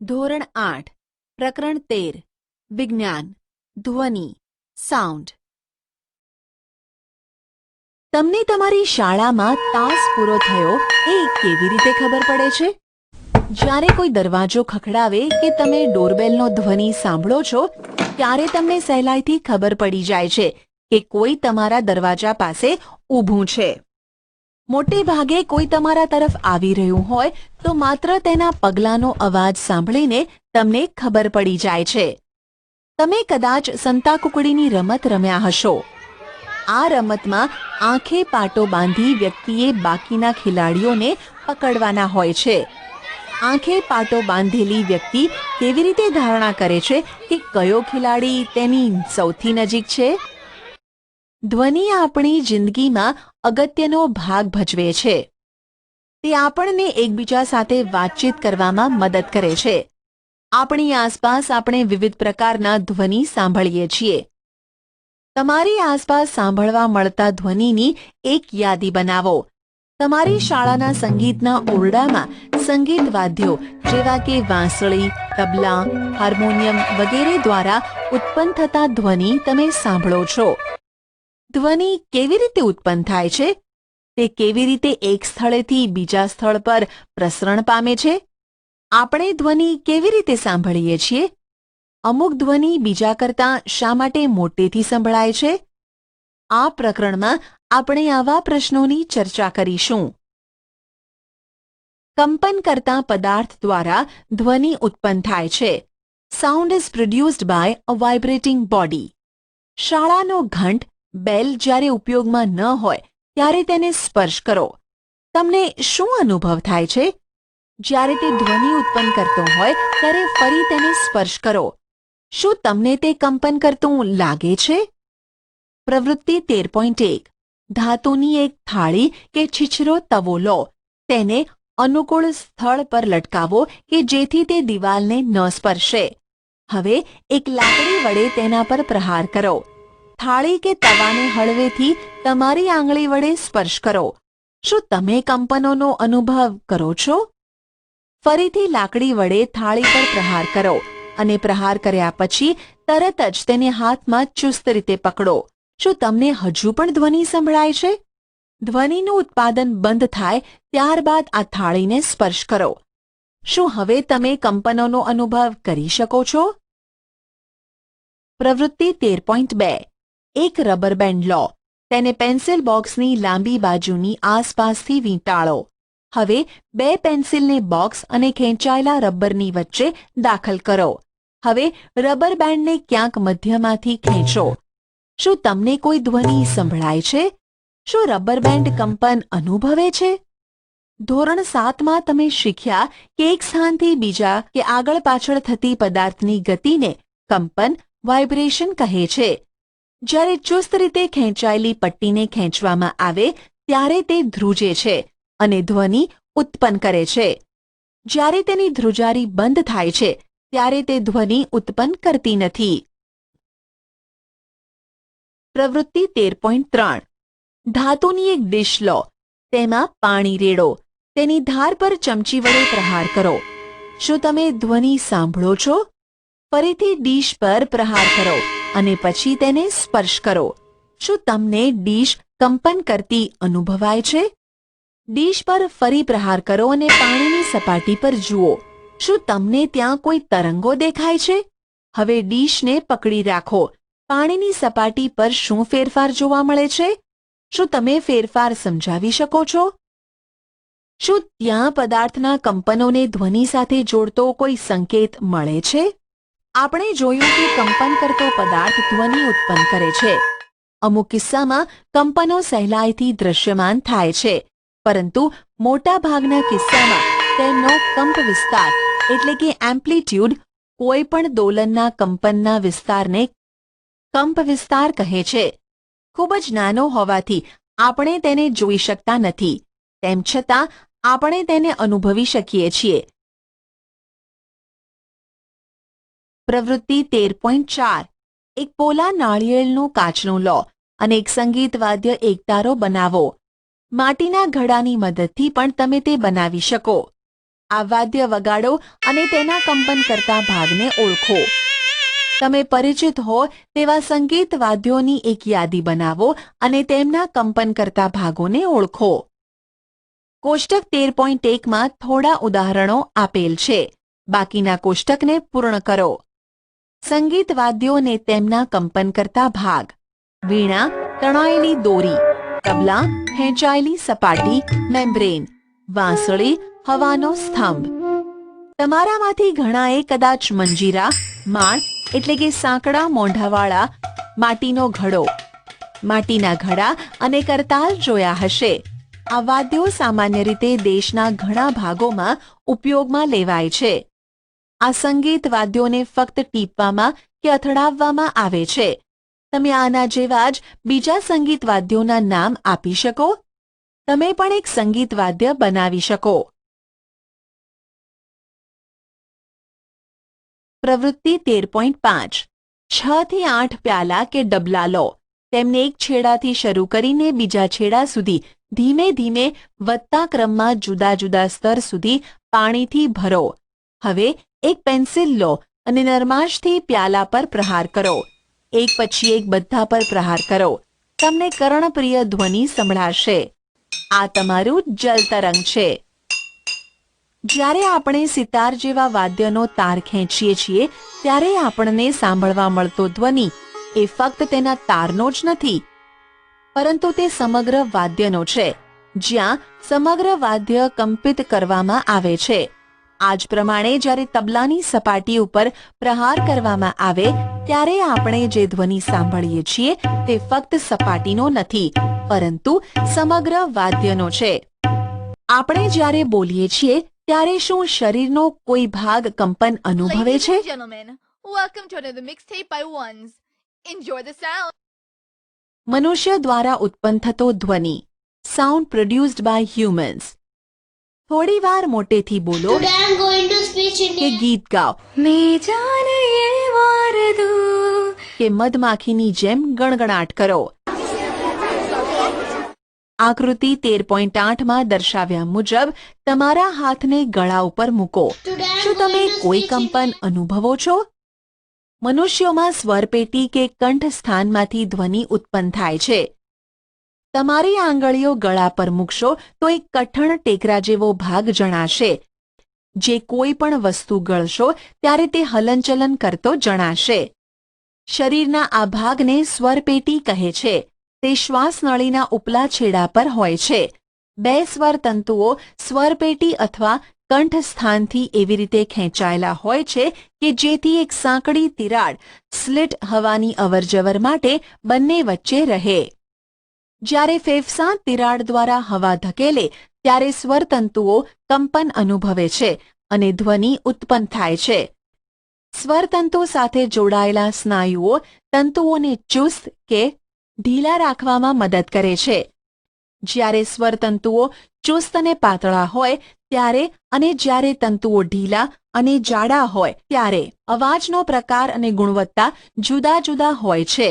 ધોરણ 8 પ્રકરણ 13 વિજ્ઞાન ધ્વનિ સાઉન્ડ તમને તમારી શાળામાં તાસ પૂરો થયો એ કેવી રીતે ખબર પડે છે? જ્યારે કોઈ દરવાજો ખખડાવે કે તમે ડોરબેલનો ધ્વનિ સાંભળો છો ત્યારે તમને સહેલાઈથી ખબર પડી જાય છે કે કોઈ તમારા દરવાજા પાસે ઊભું છે. મોટે ભાગે કોઈ તમારા તરફ આવી રહ્યું હોય તો માત્ર તેના પગલાંનો અવાજ સાંભળીને તમને ખબર પડી જાય છે. તમે કદાચ સંતાકુકડીની રમત રમ્યા હશો. આ રમતમાં આંખે પાટો બાંધી વ્યક્તિએ બાકીના ખેલાડીઓને પકડવાના હોય છે. આંખે પાટો બાંધેલી વ્યક્તિ કેવી રીતે ધારણા કરે છે કે કયો ખેલાડી તેની સૌથી નજીક છે? ધ્વનિ આપણી જિંદગીમાં અગત્યનો ભાગ ભજવે છે. તે આપણને એકબીજા સાથે વાતચીત કરવામાં મદદ કરે છે. આપણી આસપાસ આપણે વિવિધ પ્રકારના ધ્વનિ સાંભળીએ છીએ. તમારી આસપાસ સાંભળવા મળતા ધ્વનિની એક યાદી બનાવો. તમારી શાળાના સંગીતના ઓરડામાં સંગીત વાદ્યો જેવા કે વાંસળી, તબલા, હાર્મોનિયમ વગેરે દ્વારા ઉત્પન્ન થતા ધ્વનિ તમે સાંભળો છો. ધ્વનિ કેવી રીતે ઉત્પન્ન થાય છે? તે કેવી રીતે એક સ્થળેથી બીજા સ્થળ પર પ્રસરણ પામે છે? આપણે ધ્વનિ કેવી રીતે સાંભળીએ છીએ? અમુક ધ્વનિ બીજા કરતાં શા માટે મોટેથી સંભળાય છે? આ પ્રકરણમાં આપણે આવા પ્રશ્નોની ચર્ચા કરીશું. કંપન કરતા પદાર્થ દ્વારા ધ્વનિ ઉત્પન્ન થાય છે. Sound is produced by a vibrating body. શાળાનો ઘંટ બેલ જ્યારે ઉપયોગમાં ન હોય ત્યારે તેને સ્પર્શ કરો. તમને શું અનુભવ થાય છે? જ્યારે તે ધ્વનિ ઉત્પન્ન કરતો હોય ત્યારે ફરી તેને સ્પર્શ કરો. શું તમને તે કંપન કરતું લાગે છે? પ્રવૃત્તિ 13.1 ધાતુની એક થાળી કે છીછરો તવો લો. તેને અનુકૂળ સ્થળ પર લટકાવો કે જેથી તે દિવાલને ન સ્પર્શે. હવે એક લાકડી વડે તેના પર પ્રહાર કરો. થાળી કે તવાને હળવેથી તમારી આંગળી વડે સ્પર્શ કરો. શું તમે કંપનોનો અનુભવ કરો છો? ફરીથી લાકડી વડે થાળી પર પ્રહાર કરો અને પ્રહાર કર્યા પછી તરત જ તેને હાથમાં ચુસ્ત રીતે પકડો. શું તમને હજુ પણ ધ્વનિ સંભળાય છે? ધ્વનિનું ઉત્પાદન બંધ થાય ત્યારબાદ આ થાળીને સ્પર્શ કરો. શું હવે તમે કંપનોનો અનુભવ કરી શકો છો? પ્રવૃત્તિ 13.2 એક રબર બેન્ડ લો. તેને પેન્સિલ બોક્સની લાંબી બાજુની આસપાસથી વીંટાળો. હવે બે પેન્સિલને બોક્સ અને ખેંચાયેલા રબરની વચ્ચે દાખલ કરો. હવે રબર બેન્ડને ક્યાંક મધ્યમાંથી ખેંચો. શું તમને કોઈ ધ્વનિ સંભળાય છે? શું રબર બેન્ડ કંપન અનુભવે છે? ધોરણ 7માં તમે શીખ્યા કે એક સ્થાનથી બીજા કે આગળ પાછળ થતી પદાર્થની ગતિને કંપન વાઇબ્રેશન કહે છે. જ્યારે ચુસ્ત રીતે ખેંચાયેલી પટ્ટીને ખેંચવામાં આવે ત્યારે તે ધ્રુજે છે અને ધ્વનિ ઉત્પન્ન કરે છે. જ્યારે તેની ધ્રુજારી બંધ થાય છે ત્યારે તે ધ્વનિ ઉત્પન્ન કરતી નથી. પ્રવૃત્તિ 13.3 ધાતુની એક ડીશ લો. તેમાં પાણી રેડો. તેની ધાર પર ચમચી વડે પ્રહાર કરો. શું તમે ધ્વનિ સાંભળો છો? ફરીથી ડીશ પર પ્રહાર કરો અને પછી તેને સ્પર્શ કરો. શું તમને ડીશ કંપન કરતી અનુભવાય છે? ડીશ પર ફરી પ્રહાર કરો અને પાણીની સપાટી પર જુઓ. શું તમને ત્યાં કોઈ તરંગો દેખાય છે? હવે ડીશને પકડી રાખો. પાણીની સપાટી પર શું ફેરફાર જોવા મળે છે? શું તમે ફેરફાર સમજાવી શકો છો? શું ત્યાં પદાર્થના કંપનોને ધ્વનિ સાથે જોડતો કોઈ સંકેત મળે છે? આપણે જોયું કે કંપન કરતો પદાર્થ ધ્વનિ ઉત્પન્ન કરે છે. અમુક કિસ્સામાં કંપનો સહેલાઈથી દૃશ્યમાન થાય છે, પરંતુ મોટા ભાગના કિસ્સામાં તેમનો કંપ વિસ્તાર એટલે કે એમ્પ્લિટ્યુડ કોઈ પણ દોલનના કંપનના વિસ્તારને કંપ વિસ્તાર કહે છે. ખૂબ જ નાનો હોવાથી આપણે તેને જોઈ શકતા નથી. તેમ છતાં આપણે તેને અનુભવી શકીએ છીએ. પ્રવૃત્તિ 13.4 એક પોલા નાળિયેરનું કાચનું લો અને એક સંગીત વાદ્ય એકતારો બનાવો. માટીના ઘડાની મદદથી પણ તમે તે બનાવી શકો. આ વાદ્ય વગાડો અને તેના કંપન કરતા ભાગને ઓળખો. તમે પરિચિત હો તેવા સંગીત વાદ્યોની એક યાદી બનાવો અને તેમના કંપન કરતા ભાગોને ઓળખો. કોષ્ટક 13.1માં થોડા ઉદાહરણો આપેલ છે. બાકીના કોષ્ટકને પૂર્ણ કરો. સંગીત વાદ્યોને તેમના કંપન કરતા ભાગ: વીણા, તણાયેલી દોરી; તબલા, ખેંચાયેલી સપાટી, મેમ્બ્રેન; વાંસળી, હવાનો સ્તંભ. તમારામાંથી ઘણાએ કદાચ મંજીરા, માળ એટલે કે સાંકડા મોંઢાવાળા માટીનો ઘડો, માટીના ઘડા અને કરતાલ જોયા હશે. આ વાદ્યો સામાન્ય રીતે દેશના ઘણા ભાગોમાં ઉપયોગમાં લેવાય છે. આ સંગીત વાદ્યોને ફક્ત ટીપવામાં કે અથડાવવામાં આવે છે. તમે આના જેવા જ બીજા સંગીત વાદ્યોના નામ આપી શકો? તમે પણ એક સંગીત વાદ્ય બનાવી શકો. પ્રવૃત્તિ 13.5 6 થી 8 પ્યાલા કે ડબલા લો. તેમને એક છેડાથી શરૂ કરીને બીજા છેડા સુધી ધીમે ધીમે વધતા ક્રમમાં જુદા જુદા સ્તર સુધી પાણીથી ભરો. હવે એક પેન્સિલ લો અને નરમાશથી પ્યાલા પર પ્રહાર કરો. એક પછી એક બધા પર પ્રહાર કરો. તમને કર્ણપ્રિય ધ્વનિ સંભળાશે. આ તમારું જલ તરંગ છે. જ્યારે આપણે સિતાર જેવા વાદ્યનો તાર ખેંચીએ છીએ ત્યારે આપણને સાંભળવા મળતો ધ્વનિ એ ફક્ત તેના તારનો જ નથી, પરંતુ તે સમગ્ર વાદ્યનો છે, જ્યાં સમગ્ર વાદ્ય કંપિત કરવામાં આવે છે. આ જ પ્રમાણે જ્યારે તબલાની સપાટી ઉપર પ્રહાર કરવામાં આવે ત્યારે આપણે જે ધ્વનિ સાંભળીએ છીએ તે ફક્ત સપાટીનો નથી, પરંતુ સમગ્ર વાદ્યનો છે. આપણે જ્યારે બોલીએ છીએ ત્યારે શું શરીરનો કોઈ ભાગ કંપન અનુભવે Ladies છે? and gentlemen, welcome to another mixtape by Ones. Enjoy the sound. મનુષ્ય દ્વારા ઉત્પન્ન થતો ધ્વનિ. Sound produced by humans. થોડી વાર મોટેથી બોલો Today I'm going to speak in કે ગીત ગાઓ કે મધમાખીની જેમ ગણગણાટ કરો. આકૃતિ 13.8માં દર્શાવ્યા મુજબ તમારા હાથને ગળા ઉપર મૂકો. શું તમે કોઈ કંપન અનુભવો છો? મનુષ્યોમાં સ્વરપેટી કે કંઠ સ્થાનમાંથી ધ્વનિ ઉત્પન્ન થાય છે. તમારી આંગળીઓ ગળા પર મૂકશો તો એક કઠણ ટેકરા જેવો ભાગ જણાશે. જે કોઈ પણ વસ્તુ ગળશો ત્યારે તે હલનચલન કરતો જણાશે. શરીરના આ ભાગને સ્વરપેટી કહે છે. તે શ્વાસનળીના ઉપલા છેડા પર હોય છે. બે સ્વર તંતુઓ સ્વરપેટી અથવા કંઠસ્થાનથી એવી રીતે ખેંચાયેલા હોય છે કે જેથી એક સાંકડી તિરાડ સ્લિટ હવાની અવરજવર માટે બંને વચ્ચે રહે. જ્યારે ફેફસાં તિરાડ દ્વારા હવા ધકેલે ત્યારે સ્વરતંતુઓ કંપન અનુભવે છે અને ધ્વનિ ઉત્પન્ન થાય છે. સ્વરતંતુ સાથે જોડાયેલા સ્નાયુઓ તંતુઓને ચુસ્ત કે ઢીલા રાખવામાં મદદ કરે છે. જ્યારે સ્વરતંતુઓ ચુસ્ત અને પાતળા હોય ત્યારે અને જ્યારે તંતુઓ ઢીલા અને જાડા હોય ત્યારે અવાજનો પ્રકાર અને ગુણવત્તા જુદા જુદા હોય છે.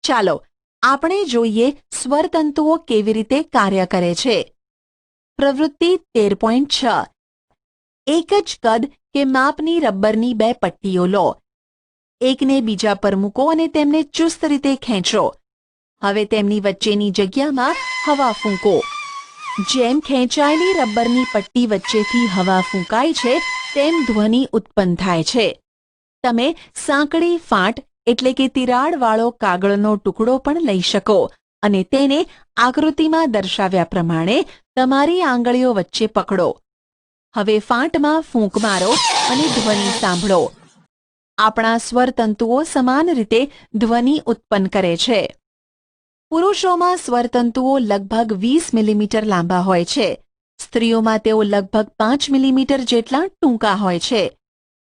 ચાલો આપણે જોઈએ સ્વરતંતુઓ કેવી રીતે કાર્ય કરે છે. પ્રવૃત્તિ 13.6 એક જ કદ કે માપની રબરની બે પટ્ટીઓ લો. એકને બીજા પર મૂકો અને તેમને ચુસ્ત રીતે ખેંચો. હવે તેમની વચ્ચેની જગ્યામાં હવા ફૂંકો. જેમ ખેંચાયેલી રબરની પટ્ટી વચ્ચેથી હવા ફૂંકાય છે તેમ ધ્વનિ ઉત્પન્ન થાય છે. તમે સાંકડી ફાંટ એટલે કે તિરાડવાળો કાગળનો ટુકડો પણ લઈ શકો અને તેને આકૃતિમાં દર્શાવ્યા પ્રમાણે તમારી આંગળીઓ વચ્ચે પકડો. હવે ફાંટમાં ફૂંક મારો અને ધ્વનિ સાંભળો. આપણા સ્વરતંતુઓ સમાન રીતે ધ્વનિ ઉત્પન્ન કરે છે. પુરુષોમાં સ્વરતંતુઓ લગભગ 20 મિલીમીટર લાંબા હોય છે. સ્ત્રીઓમાં તેઓ લગભગ 5 મિલીમીટર જેટલા ટૂંકા હોય છે.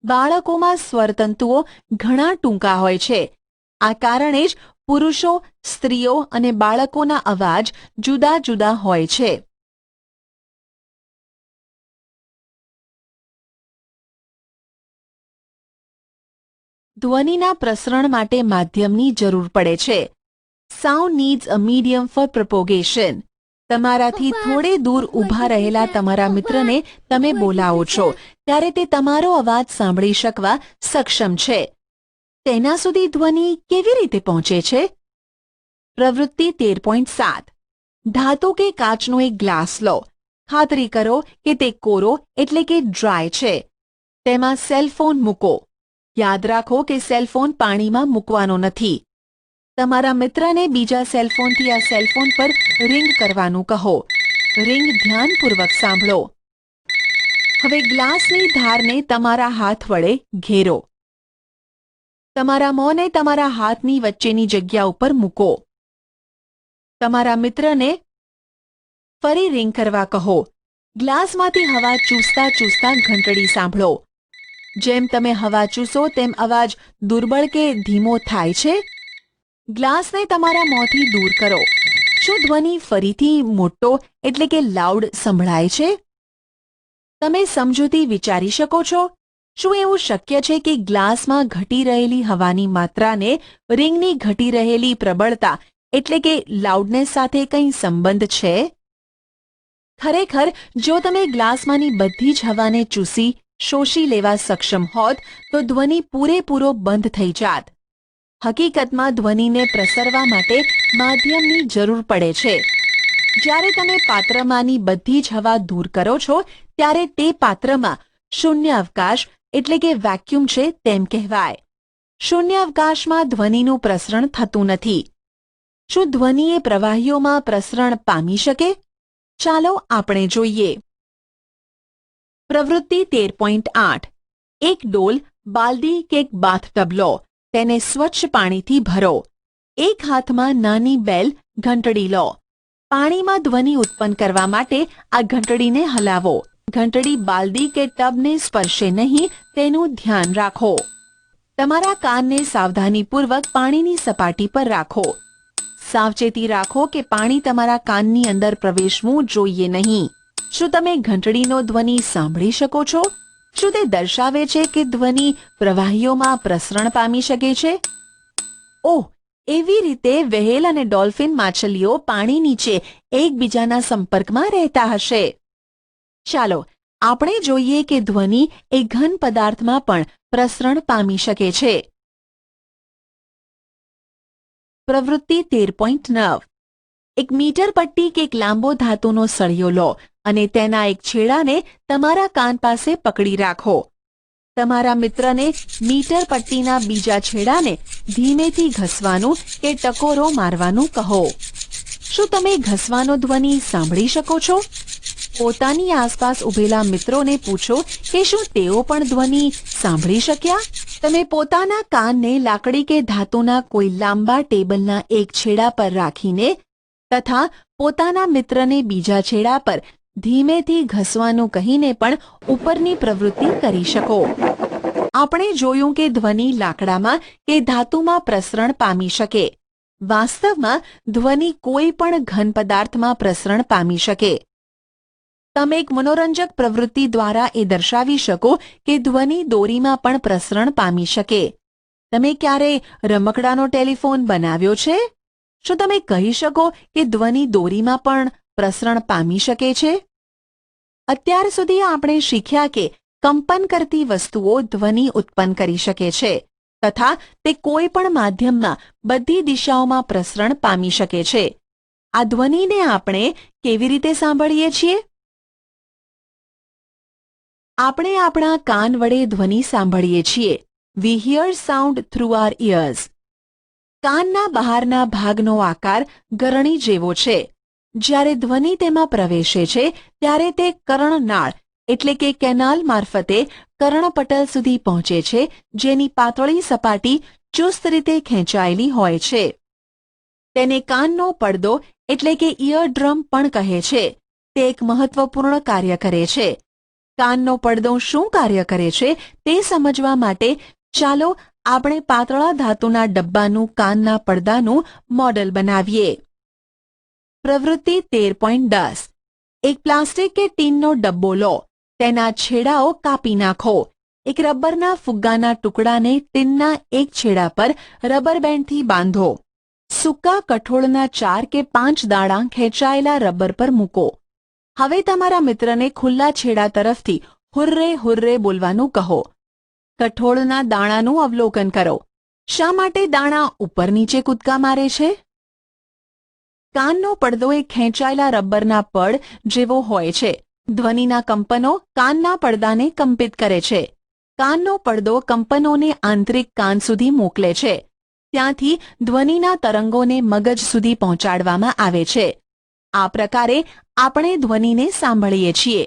બાળકોમાં સ્વરતંતુઓ ઘણા ટૂંકા હોય છે. આ કારણે જ પુરુષો, સ્ત્રીઓ અને બાળકોના અવાજ જુદા જુદા હોય છે. ધ્વનિના પ્રસરણ માટે માધ્યમની જરૂર પડે છે. Sound needs a medium for propagation. તમારાથી થોડે દૂર ઊભા રહેલા તમારા મિત્રને તમે બોલાવો છો ત્યારે તે તમારો અવાજ સાંભળી શકવા સક્ષમ છે. તેના સુધી ધ્વનિ કેવી રીતે પહોંચે છે? પ્રવૃત્તિ 13.7 ધાતુ કે કાચનો એક ગ્લાસ લો. ખાતરી કરો કે તે કોરો એટલે કે ડ્રાય છે. તેમાં સેલફોન મૂકો. યાદ રાખો કે સેલફોન પાણીમાં મૂકવાનો નથી. તમારા મિત્રને બીજા સેલફોનથી આ સેલફોન પર રિંગ કરવાનું કહો. રિંગ ધ્યાનપૂર્વક સાંભળો. હવે ગ્લાસની ધારને તમારા હાથ વડે ઘેરો. તમારા મોંને તમારા હાથની વચ્ચેની જગ્યા ઉપર મૂકો. તમારા મિત્રને ફરી રિંગ કરવા કહો. ગ્લાસમાંથી હવા ચૂસતા ચૂસતા ઘંટડી સાંભળો. જેમ તમે હવા ચૂસો તેમ અવાજ દુર્બળ કે ધીમો થાય છે. ગ્લાસને તમારા મોંથી દૂર કરો. શું ધ્વનિ ફરીથી મોટો એટલે કે લાઉડ સંભળાય છે? તમે સમજૂતી વિચારી શકો છો? શું એવું શક્ય છે કે ગ્લાસમાં ઘટી રહેલી હવાની માત્રાને રિંગની ઘટી રહેલી પ્રબળતા એટલે કે લાઉડનેસ સાથે કંઈ સંબંધ છે? ખરેખર જો તમે ગ્લાસમાંની બધી જ હવાને ચૂસી શોષી લેવા સક્ષમ હોત તો ધ્વનિ પૂરેપૂરો બંધ થઈ જાત. હકીકતમાં ધ્વનિને પ્રસરવા માટે માધ્યમની જરૂર પડે છે. જ્યારે તમે પાત્રમાંની બધી જ હવા દૂર કરો છો ત્યારે તે પાત્રમાં શૂન્યાવકાશ એટલે કે વેક્યુમ છે તેમ કહેવાય. શૂન્યાવકાશમાં ધ્વનિનું પ્રસરણ થતું નથી. શું ધ્વનિએ પ્રવાહીઓમાં પ્રસરણ પામી શકે? ચાલો આપણે જોઈએ. પ્રવૃત્તિ 13.8 એક ડોલ, બાલદી કે એક બાથટબ લો. તેને સ્વચ્છ પાણીથી ભરો. એક હાથમાં નાની બેલ ઘંટડી લો. પાણીમાં ધ્વનિ ઉત્પન્ન કરવા માટે આ ઘંટડીને હલાવો. ઘંટડી બાલદી કે ટબને સ્પર્શે નહીં તેનું ધ્યાન રાખો. તમારા કાનને સાવધાનીપૂર્વક પાણીની સપાટી પર રાખો. સાવચેતી રાખો કે પાણી તમારા કાનની અંદર પ્રવેશવું જોઈએ નહીં. શું તમે ઘંટડીનો ધ્વનિ સાંભળી શકો છો? શું તે દર્શાવે છે કે ધ્વનિ પ્રવાહીઓમાં પ્રસરણ પામી શકે છે? ઓહ, એવી રીતે વ્હેલ અને ડોલ્ફિન માછલીઓ પાણી નીચે એકબીજાના સંપર્કમાં રહેતા હશે. ચાલો આપણે જોઈએ કે ધ્વનિ એ ઘન પદાર્થમાં પણ પ્રસરણ પામી શકે છે. પ્રવૃત્તિ 13.9 એક મીટર પટ્ટી કે એક લાંબો ધાતુનો સળિયો લો અને તેના એક છેડાને તમારા કાન પાસે પકડી રાખો. તમારા મિત્રને મીટર પટ્ટીના બીજા છેડાને ધીમેથી ઘસવાનું કે ટકોરો મારવાનું કહો. શું તમે ઘસવાનો ધ્વનિ સાંભળી શકો છો? પોતાની આસપાસ ઊભેલા મિત્રોને પૂછો કે શું તેઓ પણ ધ્વનિ સાંભળી શક્યા? તમે પોતાના કાનને લાકડી કે ધાતુના કોઈ લાંબા ટેબલના એક છેડા પર રાખીને તથા પોતાના મિત્રને બીજા છેડા પર ધીમેથી ઘસવાનું કહીને પણ ઉપરની પ્રવૃત્તિ કરી શકો. આપણે જોયું કે ધ્વનિ લાકડામાં કે ધાતુમાં પ્રસરણ પામી શકે. વાસ્તવમાં ધ્વનિ કોઈ પણ ઘન પદાર્થમાં પ્રસરણ પામી શકે. તમે એક મનોરંજક પ્રવૃત્તિ દ્વારા એ દર્શાવી શકો કે ધ્વનિ દોરીમાં પણ પ્રસરણ પામી શકે. તમે ક્યારે રમકડાનો ટેલિફોન બનાવ્યો છે? શું તમે કહી શકો કે ધ્વનિ દોરીમાં પણ પ્રસરણ પામી શકે છે? અત્યાર સુધી આપણે શીખ્યા કે કંપન કરતી વસ્તુઓ ધ્વનિ ઉત્પન્ન કરી શકે છે તથા તે કોઈ પણ માધ્યમમાં બધી દિશાઓમાં પ્રસરણ પામી શકે છે. આ ધ્વનિને આપણે કેવી રીતે સાંભળીએ છીએ? આપણે આપણા કાન વડે ધ્વનિ સાંભળીએ છીએ. We hear sound through our ears. કાનના બહારના ભાગનો આકાર ગરણી જેવો છે. જ્યારે ધ્વનિ તેમાં પ્રવેશે છે ત્યારે તે કર્ણનાળ એટલે કે કેનાલ મારફતે કર્ણપટલ સુધી પહોંચે છે, જેની પાતળી સપાટી ચુસ્ત રીતે ખેંચાયેલી હોય છે. તેને કાનનો પડદો એટલે કે ઇયરડ્રમ પણ કહે છે. તે એક મહત્વપૂર્ણ કાર્ય કરે છે. કાનનો પડદો શું કાર્ય કરે છે તે સમજવા માટે ચાલો આપણે પાતળા ધાતુના ડબ્બાનું કાનના પડદાનું મોડેલ બનાવીએ. પ્રવૃત્તિ 13.10 એક પ્લાસ્ટિક કે ટીનનો ડબ્બો લો. તેના છેડાઓ કાપી નાખો. એક રબરના ફુગ્ગાના ટુકડાને ટીનના એક છેડા પર રબર બેન્ડથી બાંધો. સૂકા કઠોળના 4 કે 5 દાણા ખેંચાયેલા રબર પર મૂકો. હવે તમારા મિત્રને ખુલ્લા છેડા તરફથી હુર્રે હુર્રે બોલવાનું કહો. કઠોળના દાણાનું અવલોકન કરો. શા માટે દાણા ઉપર નીચે કૂદકા મારે છે? કાનનો પડદો એ ખેંચાયેલા રબરના પડ જેવો હોય છે. ધ્વનિના કંપનો કાનના પડદાને કંપિત કરે છે. કાનનો પડદો કંપનોને આંતરિક કાન સુધી મોકલે છે. ત્યાંથી ધ્વનિના તરંગોને મગજ સુધી પહોંચાડવામાં આવે છે. આ પ્રકારે આપણે ધ્વનિને સાંભળીએ છીએ.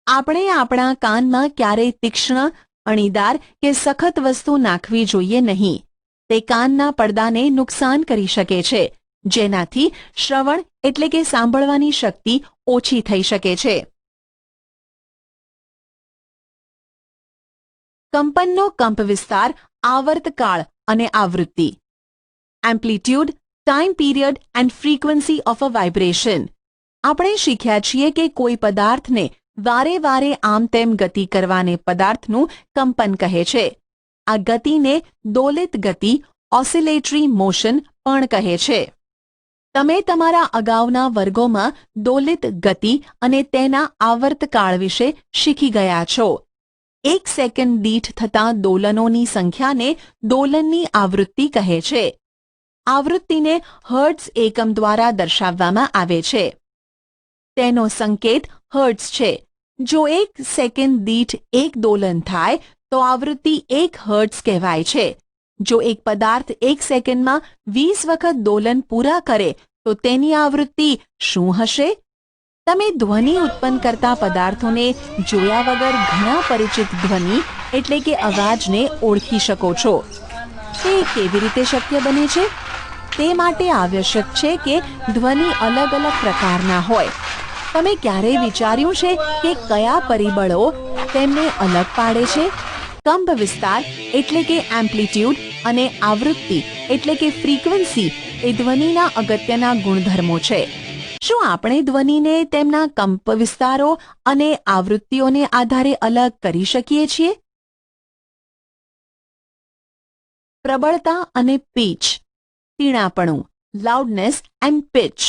આપણે આપણા કાનમાં ક્યારેય તીક્ષ્ણ, અણીદાર કે સખત વસ્તુ નાખવી જોઈએ નહીં. તે કાનના પડદાને નુકસાન કરી શકે છે, જેનાથી શ્રવણ એટલે કે સાંભળવાની શક્તિ ઓછી થઈ શકે છે. કંપનનો કંપવિસ્તાર, આવર્તકાળ અને આવૃત્તિ. Amplitude, time period and frequency of a vibration. આપણે શીખ્યા છીએ કે કોઈ પદાર્થને વારે વારે આમ તેમ ગતિ કરવાને પદાર્થનું કંપન કહે છે. આ ગતિને દોલિત ગતિ, ઓસિલેટરી મોશન પણ કહે છે. તમે તમારા અગાઉના વર્ગોમાં દોલિત ગતિ અને તેના આવર્તકાળ વિશે શીખી ગયા છો. 1 સેકન્ડ દીઠ થતા દોલનોની સંખ્યાને દોલનની આવૃત્તિ કહે છે. આવૃત્તિને હર્ટ્ઝ એકમ દ્વારા દર્શાવવામાં આવે છે. તેનો સંકેત હર્ટ્ઝ છે. જો 1 સેકન્ડ દીઠ 1 દોલન થાય તો આવૃત્તિ 1 હર્ટ્ઝ કહેવાય છે. જો એક પદાર્થ 1 સેકન્ડમાં 20 વખત દોલન પૂરા કરે તો તેની આવૃત્તિ શું હશે? તમે ધ્વનિ ઉત્પન્ન કરતા પદાર્થોને જોયા વગર ઘણા પરિચિત ધ્વનિ એટલે કે અવાજને ઓળખી શકો છો. તે કેવી રીતે શક્ય બને છે? તે માટે આવશ્યક છે કે ધ્વનિ અલગ અલગ પ્રકારના હોય. તમે ક્યારેય વિચાર્યું છે કે કયા પરિબળો તેમને અલગ પાડે છે? કંપ વિસ્તાર એટલે કે એમ્પ્લિટ્યુડ અને આવૃત્તિ એટલે કે ફ્રીક્વન્સી એ ધ્વનિના અગત્યના ગુણધર્મો છે. શું આપણે ધ્વનિને તેમના કંપ વિસ્તારો અને આવૃત્તિઓને આધારે અલગ કરી શકીએ છીએ? પ્રબળતા અને પીચ, તીણાપણું, લાઉડનેસ એન્ડ પિચ.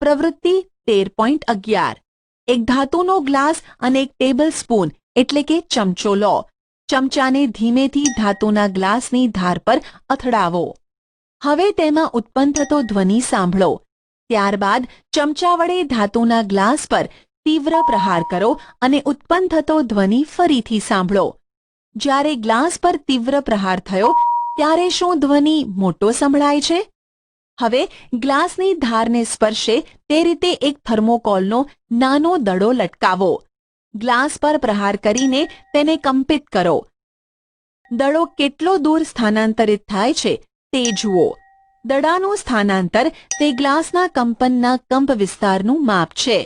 પ્રવૃત્તિ 13.11. એક ધાતુનો ગ્લાસ અને એક ટેબલ સ્પૂન એટલે કે ચમચો લો. ચમચાને ધીમેથી ધાતુના ગ્લાસની ધાર પર અથડાવો. હવે તેમાં ઉત્પન્ન થતો ધ્વનિ સાંભળો. ત્યારબાદ ચમચા વડે ધાતુના ગ્લાસ પર તીવ્ર પ્રહાર કરો અને ઉત્પન્ન થતો ધ્વનિ ફરીથી સાંભળો. જ્યારે ગ્લાસ પર તીવ્ર પ્રહાર થયો ત્યારે શું ધ્વનિ મોટો સંભળાય છે? હવે ગ્લાસની ધારને સ્પર્શે તે રીતે એક થર્મોકોલનો નાનો દડો લટકાવો. ગ્લાસ પર પ્રહાર કરીને તેને કંપિત કરો. દડો કેટલો દૂર સ્થાનાંતરિત થાય છે તે જુઓ. દડાનું સ્થાનાંતર તે ગ્લાસના કંપનના કંપ વિસ્તારનું માપ છે.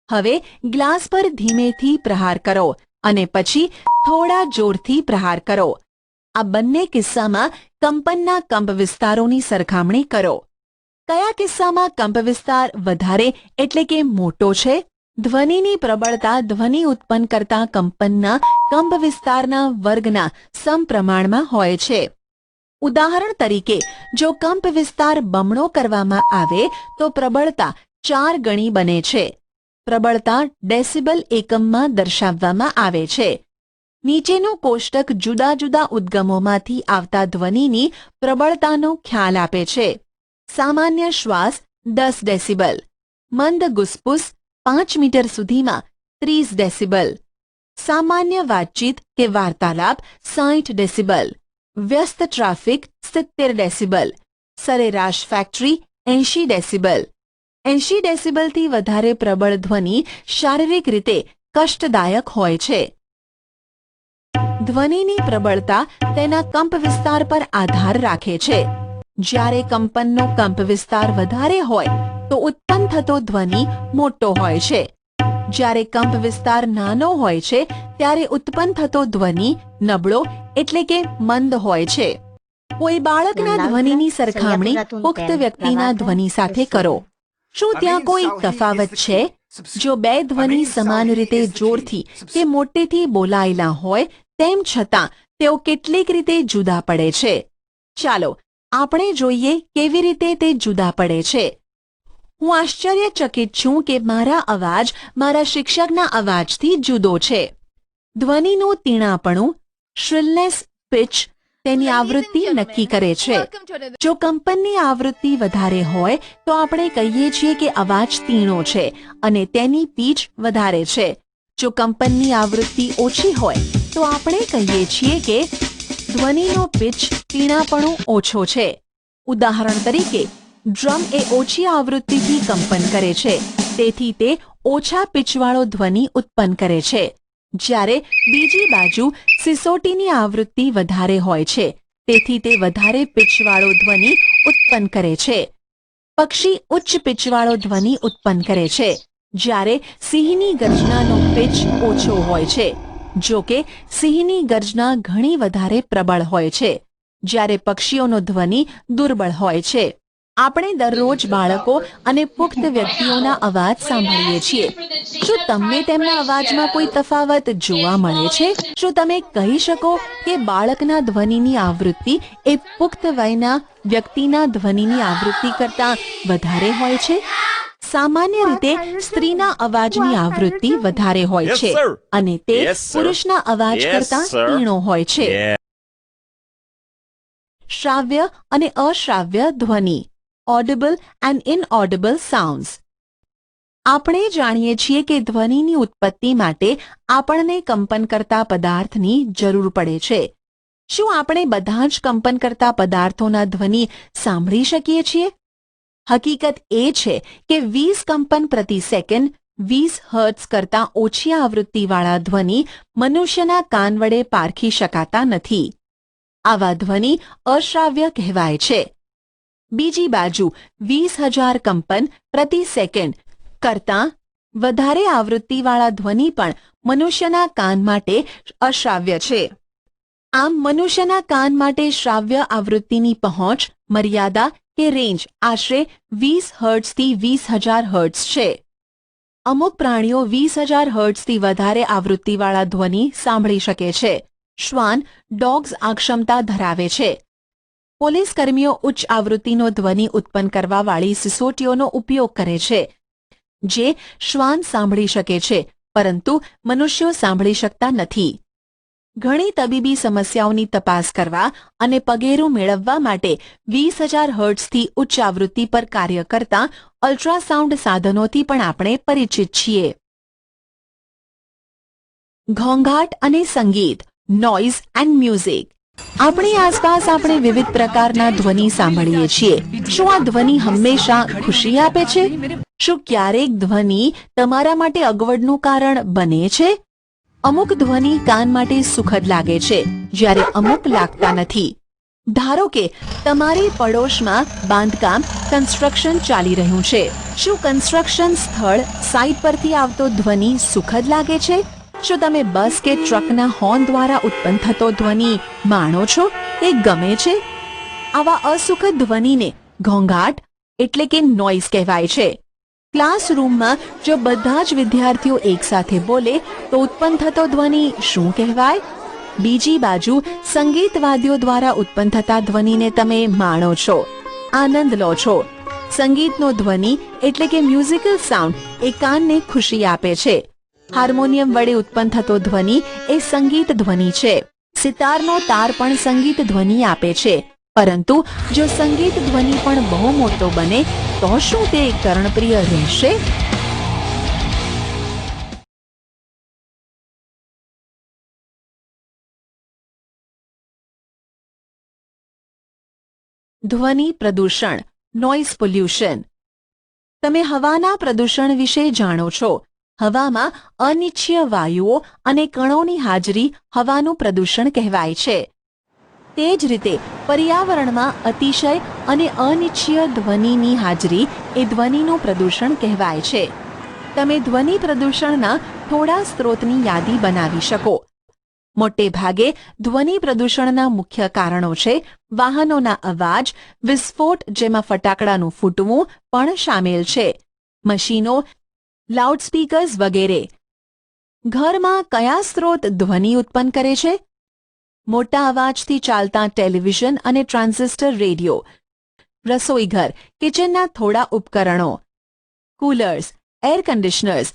હવે ગ્લાસ પર ધીમેથી પ્રહાર કરો અને પછી થોડા જોરથી પ્રહાર કરો. આ બંને કિસ્સામાં કંપનના કંપ વિસ્તારોની સરખામણી કરો. કયા કિસ્સામાં કંપ વિસ્તાર વધારે એટલે કે મોટો છે? ધ્વનિની પ્રબળતા ધ્વનિ ઉત્પન્ન કરતા કંપનના કંપ વિસ્તારના વર્ગના સમપ્રમાણમાં હોય છે. ઉદાહરણ તરીકે, જો કંપ વિસ્તાર બમણો કરવામાં આવે તો પ્રબળતા 4 ગણી બને છે. પ્રબળતા ડેસિબલ એકમમાં દર્શાવવામાં આવે છે. નીચેનું કોષ્ટક જુદા જુદા ઉદ્ગમોમાંથી આવતા ધ્વનિની પ્રબળતાનો ખ્યાલ આપે છે. સામાન્ય શ્વાસ 10 ડેસિબલ, મંદ ગુસપુસ 5 મીટર સુધીમાં 30 ડેસિબલ, સામાન્ય વાતચીત કે વાર્તાલાપ 60 ડેસિબલ, વ્યસ્ત ટ્રાફિક 70 ડેસિબલ, સરેરાશ ફેક્ટરી 80 ડેસિબલ. 80 ડેસિબલથી વધારે પ્રબળ ધ્વનિ શારીરિક રીતે કષ્ટદાયક હોય છે. ધ્વનિની પ્રબળતા તેના કંપ વિસ્તાર પર આધાર રાખે છે. જ્યારે કંપનનો કંપ વિસ્તાર વધારે હોય તો ઉત્પન્ન થતો ધ્વનિ મોટો હોય છે. જ્યારે કંપ વિસ્તાર નાનો હોય છે ત્યારે ઉત્પન્ન થતો ધ્વનિ નબળો એટલે કે મંદ હોય છે. કોઈ બાળકના ધ્વનિની સરખામણી પુખ્ત વ્યક્તિના ધ્વનિ સાથે કરો. શું ત્યાં કોઈ તફાવત છે? જો બે ધ્વનિ સમાન રીતે જોરથી કે મોટેથી બોલાયેલા હોય તેમ છતાં તેઓ કેટલીક રીતે જુદા પડે છે. ચાલો આપણે જોઈએ કેવી રીતે તે જુદા પડે છે. હું આશ્ચર્યચકિત છું કે મારા અવાજ મારા શિક્ષકના અવાજથી જુદો છે. ધ્વનિનું તીણાપણું, શ્રિલનેસ, પિચ તેની આવૃત્તિ નક્કી કરે છે. welcome to another જો કંપનની આવૃત્તિ વધારે હોય તો આપણે કહીએ છીએ કે અવાજ તીણો છે અને તેની પીચ વધારે છે. જો કંપનની આવૃત્તિ ઓછી હોય તો આપણે કહીએ છીએ કે ધ્વનિનો પિચ તીણાપણું ઓછો છે. ઉદાહરણ તરીકે, ડ્રમ એ ઓછી આવૃત્તિથી કંપન કરે છે, તેથી તે ઓછા પિચવાળો ધ્વનિ ઉત્પન્ન કરે છે. જ્યારે બીજી બાજુ સિસોટીની આવૃત્તિ વધારે હોય છે, તેથી તે વધારે પિચવાળો ધ્વનિ ઉત્પન્ન કરે છે. પક્ષી ઉચ્ચ પિચવાળો ધ્વનિ ઉત્પન્ન કરે છે, જ્યારે સિંહની ગર્જનાનો પિચ ઓછો હોય છે. જો કે સિંહની ગર્જના ઘણી વધારે પ્રબળ હોય છે, જ્યારે પક્ષીઓનો ધ્વનિ દુર્બળ હોય છે. આપણે દરરોજ બાળકો અને પુખ્ત વ્યક્તિઓના અવાજ સાંભળીએ છીએ. શું તમને તેમના અવાજમાં કોઈ તફાવત જોવા મળે છે? શું તમે કહી શકો કે બાળકના ધ્વનિની આવૃત્તિ એ પુખ્ત વયના વ્યક્તિના ધ્વનિની આવૃત્તિ કરતાં વધારે હોય છે? સામાન્ય રીતે સ્ત્રીના અવાજની આવૃત્તિ વધારે હોય Yes, છે sir. અને તે Yes, sir. પુરુષના અવાજ Yes, કરતાં sir. તીણો હોય છે. Yeah. શ્રાવ્ય અને અશ્રાવ્ય ધ્વનિ, ઓડિબલ એન્ડ ઇનઓડિબલ સાઉન્ડ્સ. આપણે જાણીએ છીએ કે ધ્વનિની ઉત્પત્તિ માટે આપણને કંપન કરતા પદાર્થની જરૂર પડે છે. શું આપણે બધા જ કંપન કરતા પદાર્થોના ધ્વનિ સાંભળી શકીએ છીએ? હકીકત એ છે કે 20 કંપન પ્રતિ સેકન્ડ 20 હર્ટ્ઝ કરતાં ઓછી આવૃત્તિવાળા ધ્વનિ મનુષ્યના કાન વડે પારખી શકાતા નથી. આવા ધ્વનિ અશ્રાવ્ય કહેવાય છે. બીજી બાજુ 20,000 કંપન પ્રતિ સેકન્ડ કરતાં વધારે આવૃત્તિવાળા ધ્વનિ પણ મનુષ્યના કાન માટે અશ્રાવ્ય છે. આમ મનુષ્યના કાન માટે શ્રાવ્ય આવૃત્તિની પહોંચ, મર્યાદા કે રેન્જ આશરે 20 હર્ટ્ઝથી 20,000 હર્ટ્ઝ છે. અમુક પ્રાણીઓ 20,000 હર્ટ્ઝથી વધારે આવૃત્તિવાળા ધ્વનિ સાંભળી શકે છે. શ્વાન, ડોગ્સ આ ક્ષમતા ધરાવે છે. પોલીસ કર્મીઓ ઉચ્ચ આવૃત્તિનો ધ્વનિ ઉત્પન્ન કરવાવાળી સિસોટીઓનો ઉપયોગ કરે છે, જે શ્વાન સાંભળી શકે છે, પરંતુ મનુષ્યો સાંભળી શકતા નથી. ઘણી તબીબી સમસ્યાઓની તપાસ કરવા અને પગેરું મેળવવા માટે 20,000 હર્ટ્ઝથી ઉચ્ચ આવૃત્તિ પર કાર્ય કરતા અલ્ટ્રાસાઉન્ડ સાધનોથી પણ આપણે પરિચિત છીએ. ઘોંઘાટ અને સંગીત, નોઇઝ એન્ડ મ્યુઝિક. આપણી આસપાસ આપણે વિવિધ પ્રકારના ધ્વનિ સાંભળીએ છીએ. શું આ ધ્વનિ હંમેશા ખુશી આપે છે? શું ક્યારેક ધ્વનિ તમારા માટે અગવડનું કારણ બને છે? અમુક ધ્વનિ કાન માટે સુખદ લાગે છે, જ્યારે અમુક લાગતા નથી. ધારો કે તમારી પડોશમાં બાંધકામ કન્સ્ટ્રક્શન ચાલી રહ્યું છે. શું કન્સ્ટ્રક્શન સ્થળ સાઇટ પરથી આવતો ધ્વનિ સુખદ લાગે છે? શું તમે બસ કે ટ્રકના હોર્ન દ્વારા ઉત્પન્ન થતો ધ્વનિ માણો છો કે ગમે છે? આવા અસુખદ ધ્વનિને ઘોંઘાટ એટલે કે નોઇઝ કહેવાય છે. ક્લાસરૂમમાં જો બધા જ વિદ્યાર્થીઓ એકસાથે બોલે તો ઉત્પન્ન થતો ધ્વનિ શું કહેવાય? બીજી બાજુ સંગીત વાદ્યો દ્વારા ઉત્પન્ન થતા ધ્વનિને તમે માણો છો, આનંદ લો છો. સંગીતનો ધ્વનિ એટલે કે મ્યુઝિકલ સાઉન્ડ એ કાનને ખુશી આપે છે. હાર્મોનિયમ વડે ઉત્પન્ન થતો ધ્વનિ એ સંગીત ધ્વનિ છે. સિતારનો તાર પણ સંગીત ધ્વનિ આપે છે. પરંતુ જો સંગીત ધ્વનિ પણ બહુ મોટો બને તો શું તે કર્ણપ્રિય રહેશે? ધ્વનિ પ્રદૂષણ, નોઇઝ પોલ્યુશન. તમે હવાના પ્રદૂષણ વિશે જાણો છો. હવામાં અનિચ્છનીય વાયુઓ અને કણોની હાજરી હવાનું પ્રદૂષણ કહેવાય છે. તે જ રીતે પર્યાવરણમાં અતિશય અને અનિચ્છનીય ધ્વનિની હાજરી એ ધ્વનિનું પ્રદૂષણ કહેવાય છે. તમે ધ્વનિ પ્રદૂષણના થોડા સ્ત્રોતની યાદી બનાવી શકો. મોટે ભાગે ધ્વનિ પ્રદૂષણના મુખ્ય કારણો છે વાહનોના અવાજ, વિસ્ફોટ જેમાં ફટાકડાનું ફૂટવું પણ સામેલ છે, મશીનો, લાઉડસ્પીકર્સ વગેરે. ઘરમાં કયા સ્ત્રોત ધ્વનિ ઉત્પન્ન કરે છે? મોટા અવાજથી ચાલતા ટેલિવિઝન અને ટ્રાન્ઝિસ્ટર રેડિયો, રસોઈઘર કિચનના થોડા ઉપકરણો, કુલર્સ, એર કન્ડિશનર્સ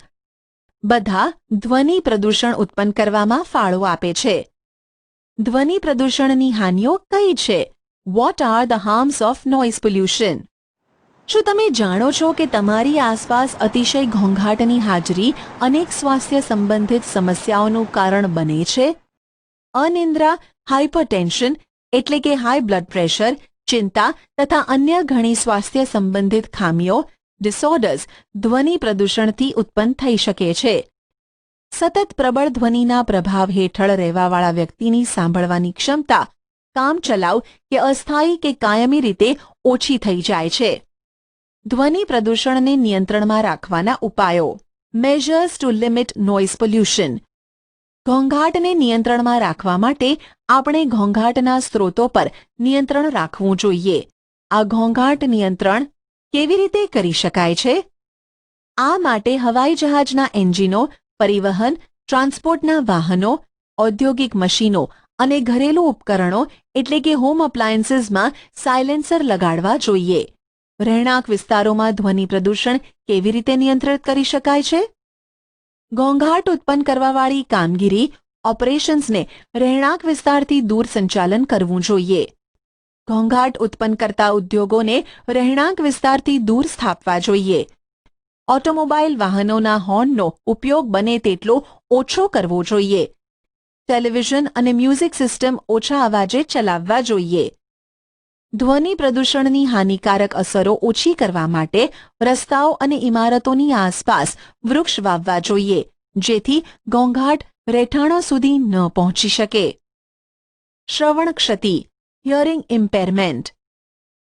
બધા ધ્વનિ પ્રદૂષણ ઉત્પન્ન કરવામાં ફાળો આપે છે. ધ્વનિ પ્રદૂષણની હાનિઓ કઈ છે? What are the harms of noise pollution? શું તમે જાણો છો કે તમારી આસપાસ અતિશય ઘોંઘાટની હાજરી અનેક સ્વાસ્થ્ય સંબંધિત સમસ્યાઓનું કારણ બને છે? અનિદ્રા, હાઇપરટેન્શન એટલે કે હાઈ બ્લડ પ્રેશર, ચિંતા તથા અન્ય ઘણી સ્વાસ્થ્ય સંબંધિત ખામીઓ, ડિસઓર્ડર્સ ધ્વનિ પ્રદૂષણથી ઉત્પન્ન થઈ શકે છે. સતત પ્રબળ ધ્વનિના પ્રભાવ હેઠળ રહેવાવાળા વ્યક્તિની સાંભળવાની ક્ષમતા કામચલાઉ કે અસ્થાયી કે કાયમી રીતે ઓછી થઈ જાય છે. ધ્વનિ પ્રદૂષણને નિયંત્રણમાં રાખવાના ઉપાયો. Measures to limit noise pollution. ઘોંઘાટને નિયંત્રણમાં રાખવા માટે આપણે ઘોંઘાટના સ્ત્રોતો પર નિયંત્રણ રાખવું જોઈએ. આ ઘોંઘાટ નિયંત્રણ કેવી રીતે કરી શકાય છે? આ માટે હવાઈ જહાજના એન્જિનો, પરિવહન, ટ્રાન્સપોર્ટના વાહનો, ઔદ્યોગિક મશીનો અને ઘરેલું ઉપકરણો એટલે કે હોમ અપ્લાયન્સીસમાં સાયલેન્સર લગાડવા જોઈએ. રહેણાંક વિસ્તારોમાં ધ્વનિ પ્રદૂષણ કેવી રીતે નિયંત્રિત કરી શકાય છે? ઘોંઘાટ ઉત્પન્ન કરવાવાળી કામગીરી, ઓપરેશન્સને રહેણાંક વિસ્તારથી દૂર સંચાલન કરવું જોઈએ. ઘોંઘાટ ઉત્પન્ન કરતા ઉદ્યોગોને રહેણાંક વિસ્તારથી દૂર સ્થાપવા જોઈએ. ઓટોમોબાઈલ વાહનોના હોર્નનો ઉપયોગ બને તેટલો ઓછો કરવો જોઈએ. ટેલિવિઝન અને મ્યુઝિક સિસ્ટમ ઓછા અવાજે ચલાવવા જોઈએ. ધ્વનિ પ્રદૂષણની હાનિકારક અસરો ઓછી કરવા માટે રસ્તાઓ અને ઇમારતોની આસપાસ વૃક્ષ વાવવા જોઈએ, જેથી ઘોંઘાટ રહેઠાણો સુધી ન પહોંચી શકે. શ્રવણ ક્ષતિ, હિયરિંગ ઇમ્પેરમેન્ટ.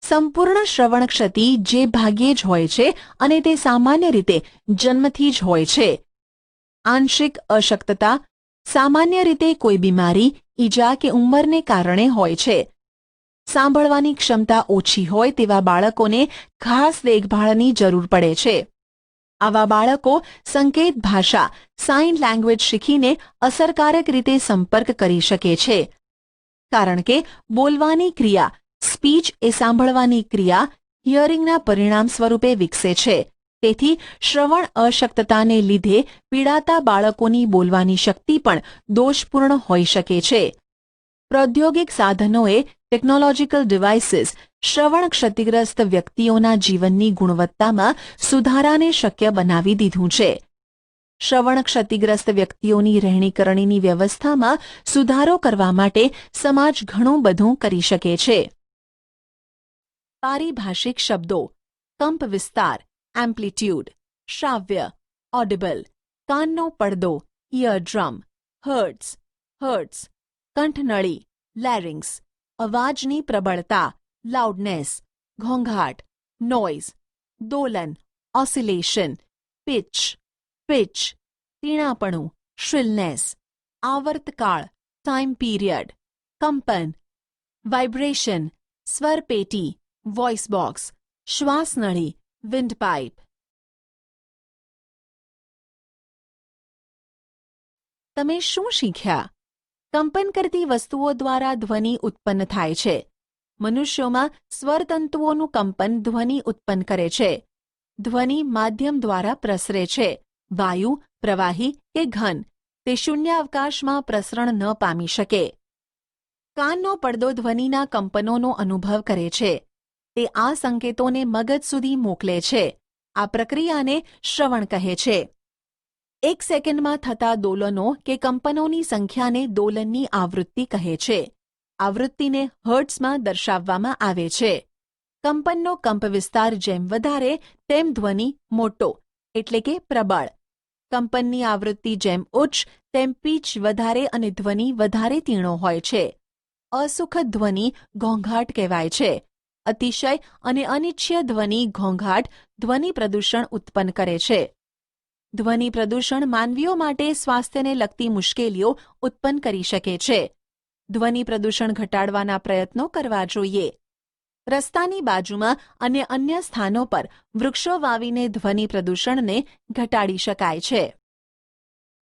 સંપૂર્ણ શ્રવણ ક્ષતિ જે ભાગ્યે જ હોય છે અને તે સામાન્ય રીતે જન્મથી જ હોય છે. આંશિક અશક્તતા સામાન્ય રીતે કોઈ બીમારી, ઈજા કે ઉંમરને કારણે હોય છે. સાંભળવાની ક્ષમતા ઓછી હોય તેવા બાળકોને ખાસ દેખભાળની જરૂર પડે છે. આવા બાળકો સંકેત ભાષા, સાઇન લેંગ્વેજ શીખીને અસરકારક રીતે સંપર્ક કરી શકે છે. કારણ કે બોલવાની ક્રિયા, સ્પીચ એ સાંભળવાની ક્રિયા, હિયરિંગના પરિણામ સ્વરૂપે વિકસે છે. તેથી શ્રવણ અશક્તતાને લીધે પીડાતા બાળકોની બોલવાની શક્તિ પણ દોષપૂર્ણ હોઈ શકે છે. પ્રૌદ્યોગિક સાધનોએ, ટેકનોલોજીકલ ડિવાઇસીસ શ્રવણ ક્ષતિગ્રસ્ત વ્યક્તિઓના જીવનની ગુણવત્તામાં સુધારાને શક્ય બનાવી દીધું છે. શ્રવણ ક્ષતિગ્રસ્ત વ્યક્તિઓની રહેણીકરણીની વ્યવસ્થામાં સુધારો કરવા માટે સમાજ ઘણું બધું કરી શકે છે. પારિભાષિક શબ્દો. કંપ વિસ્તાર, એમ્પ્લિટ્યુડ. શ્રાવ્ય, ઓડિબલ. કાનનો પડદો, ઇયરડ્રમ. Hertz, hertz. કંઠનળી, લેરિંગ્સ. અવાજની પ્રબળતા, લાઉડનેસ. ઘોંઘાટ, નોઇઝ. દોલન, ઓસિલેશન. Pitch, pitch. તીણાપણું, શ્રિલનેસ. આવર્તકાળ, ટાઈમ પીરિયડ. કંપન, વાઇબ્રેશન. સ્વરપેટી, વોઇસ બોક્સ. શ્વાસનળી, વિન્ડપાઇપ. તમે શું શીખ્યા? કંપન કરતી વસ્તુઓ દ્વારા ધ્વનિ ઉત્પન્ન થાય છે. મનુષ્યોમાં સ્વરતંતુઓનું કંપન ધ્વનિ ઉત્પન્ન કરે છે. ધ્વનિ માધ્યમ દ્વારા પ્રસરે છે. વાયુ, પ્રવાહી કે ઘન. તે શૂન્યાવકાશમાં પ્રસરણ ન પામી શકે. કાનનો પડદો ધ્વનિના કંપનોનો અનુભવ કરે છે. તે આ સંકેતોને મગજ સુધી મોકલે છે. આ પ્રક્રિયાને શ્રવણ કહે છે. એક સેકન્ડમાં થતા દોલનો કે કંપનોની સંખ્યાને દોલનની આવૃત્તિ કહે છે. આવૃત્તિને હર્ટ્ઝમાં દર્શાવવામાં આવે છે. કંપનનો કંપવિસ્તાર જેમ વધારે તેમ ધ્વનિ મોટો એટલે કે પ્રબળ. કંપનની આવૃત્તિ જેમ ઉચ્ચ તેમ પીચ વધારે અને ધ્વનિ વધારે તીણો હોય છે. અસુખદ ધ્વનિ ઘોંઘાટ કહેવાય છે. અતિશય અને અનિચ્છ્ય ધ્વનિ ઘોંઘાટ ધ્વનિ પ્રદૂષણ ઉત્પન્ન કરે છે. ધ્વનિ પ્રદૂષણ માનવીઓ માટે સ્વાસ્થ્યને લગતી મુશ્કેલીઓ ઉત્પન્ન કરી શકે છે. ધ્વનિ પ્રદૂષણ ઘટાડવાના પ્રયત્નો કરવા જોઈએ. રસ્તાની બાજુમાં અને અન્ય સ્થાનો પર વૃક્ષો વાવીને ધ્વનિ પ્રદૂષણને ઘટાડી શકાય છે.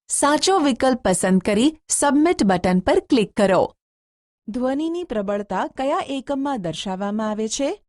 સાચો વિકલ્પ પસંદ કરી સબમિટ બટન પર ક્લિક કરો. ધ્વનિની પ્રબળતા કયા એકમમાં દર્શાવવામાં આવે છે?